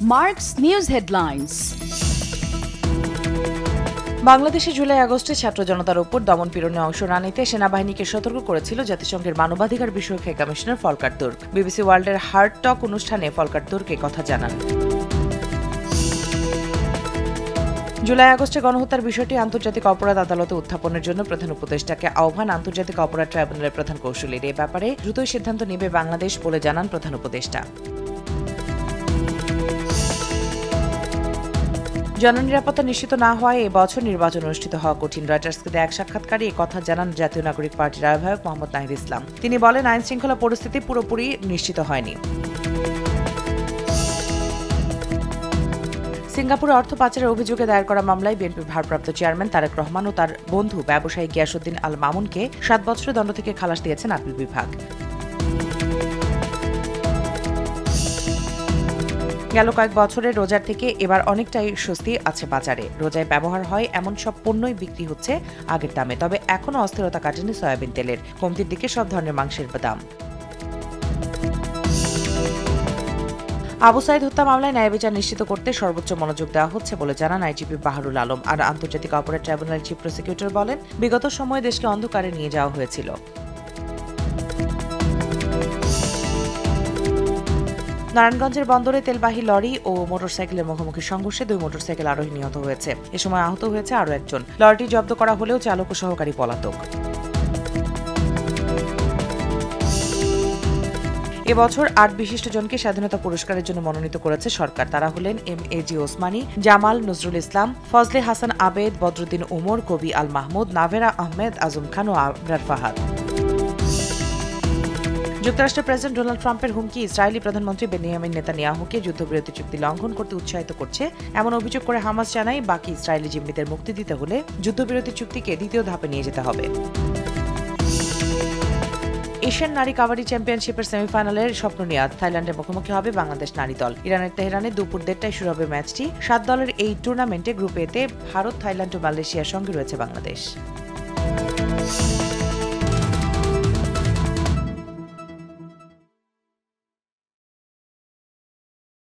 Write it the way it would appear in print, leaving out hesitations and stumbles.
Mark's News Headlines. বাংলাদেশে জুলাই আগস্টে ছাত্র জনতার উপর দমন-পীড়নে অংশ না নিতে সেনাবাহিনীকে সতর্ক করেছিল জাতিসংঘের মানবাধিকার বিষয়ক high commissioner Volker Turk. BBC ওয়ার্ল্ডের হার্ট টক অনুষ্ঠানে ফলকার তুর্ক এ কথা জানান। জুলাই আগস্টে গণহত্যার বিষয়টি আন্তর্জাতিক অপরাধ আদালতে উত্থাপনের জন্য প্রধান উপদেষ্টাকে আহ্বান আন্তর্জাতিক অপরাধ ট্রাইব্যুনালের প্রধান কৌঁসুলির। এ ব্যাপারে দ্রুতই সিদ্ধান্ত নেবে বাংলাদেশ বলে জানান প্রধান উপদেষ্টা। জননিরাপত্তা নিশ্চিত না হওয়ায় এবছর নির্বাচন অনুষ্ঠিত হওয়া কঠিন। রয়টার্সকে দেয়া এক সাক্ষাৎকারে এ কথা জানান জাতীয় নাগরিক পার্টির আহ্বায়ক মোহাম্মদ নাহিদ ইসলাম। তিনি বলেন, আইন শৃঙ্খলা পরিস্থিতি পুরোপুরি নিশ্চিত হয়নি। সিঙ্গাপুরে অর্থ পাচারের অভিযোগে দায়ের করা মামলায় বিএনপির ভারপ্রাপ্ত চেয়ারম্যান তারেক রহমান ও তার বন্ধু ব্যবসায়ী গিয়াসউদ্দিন আল মামুনকে 7 বছরের দণ্ড থেকে খালাস দিয়েছেন আপিল বিভাগ। গেল কয়েক বছরের রোজার থেকে এবার অনেকটাই স্বস্তি আছে বাজারে। রোজায় ব্যবহার হয় এমন সব পণ্যই বিক্রি হচ্ছে আগের দামে, তবে এখনও অস্থিরতা কাটেনি সয়াবিন তেলের। কমতির দিকে সব ধরনের মাংসের দাম। আবু সাইদ হত্যা মামলায় ন্যায় বিচার নিশ্চিত করতে সর্বোচ্চ মনোযোগ দেওয়া হচ্ছে বলে জানান আইজিপি বাহারুল আলম। আর আন্তর্জাতিক অপরাধ ট্রাইব্যুনালের চিফ প্রসিকিউটর বলেন, বিগত সময়ে দেশকে অন্ধকারে নিয়ে যাওয়া হয়েছিল। নারায়ণগঞ্জের বন্দরে তেলবাহী লরি ও মোটরসাইকেলের মুখোমুখি সংঘর্ষে 2 মোটরসাইকেল আরোহী নিহত হয়েছে। এ সময় আহত হয়েছে আরও একজন। লরিটি জব্দ করা হলেও চালক ও সহকারী পলাতক। এবছর 8 বিশিষ্টজনকে স্বাধীনতা পুরস্কারের জন্য মনোনীত করেছে সরকার। তারা হলেন MAG ওসমানী, জামাল নজরুল ইসলাম, ফজলে হাসান আবেদ, বদরুদ্দিন উমর, কবি আল মাহমুদ, নাভেরা আহমেদ, আজম খান ও আবরার ফাহাদ। যুক্তরাষ্ট্রের প্রেসিডেন্ট ডোনাল্ড ট্রাম্পের হুমকি ইসরায়েলি প্রধানমন্ত্রী বেনিয়ামিন নেতানিয়াহুকে যুদ্ধবিরতি চুক্তি লঙ্ঘন করতে উৎসাহিত করছে, এমন অভিযোগ করে হামাস জানায়, বাকি ইসরায়েলি জিম্মিদের মুক্তি দিতে হলে যুদ্ধবিরতি চুক্তিকে দ্বিতীয় ধাপে নিয়ে যেতে হবে। এশিয়ান নারী কাবাডি চ্যাম্পিয়নশিপের সেমিফাইনালের স্বপ্ন নিয়ে আজ থাইল্যান্ডের মুখোমুখি হবে বাংলাদেশ নারী দল। ইরানের তেহরানে দুপুর 1টায় শুরু হবে ম্যাচটি। 7 দলের এই টুর্নামেন্টে গ্রুপ এতে ভারত, থাইল্যান্ড ও মালয়েশিয়ার সঙ্গে রয়েছে বাংলাদেশ।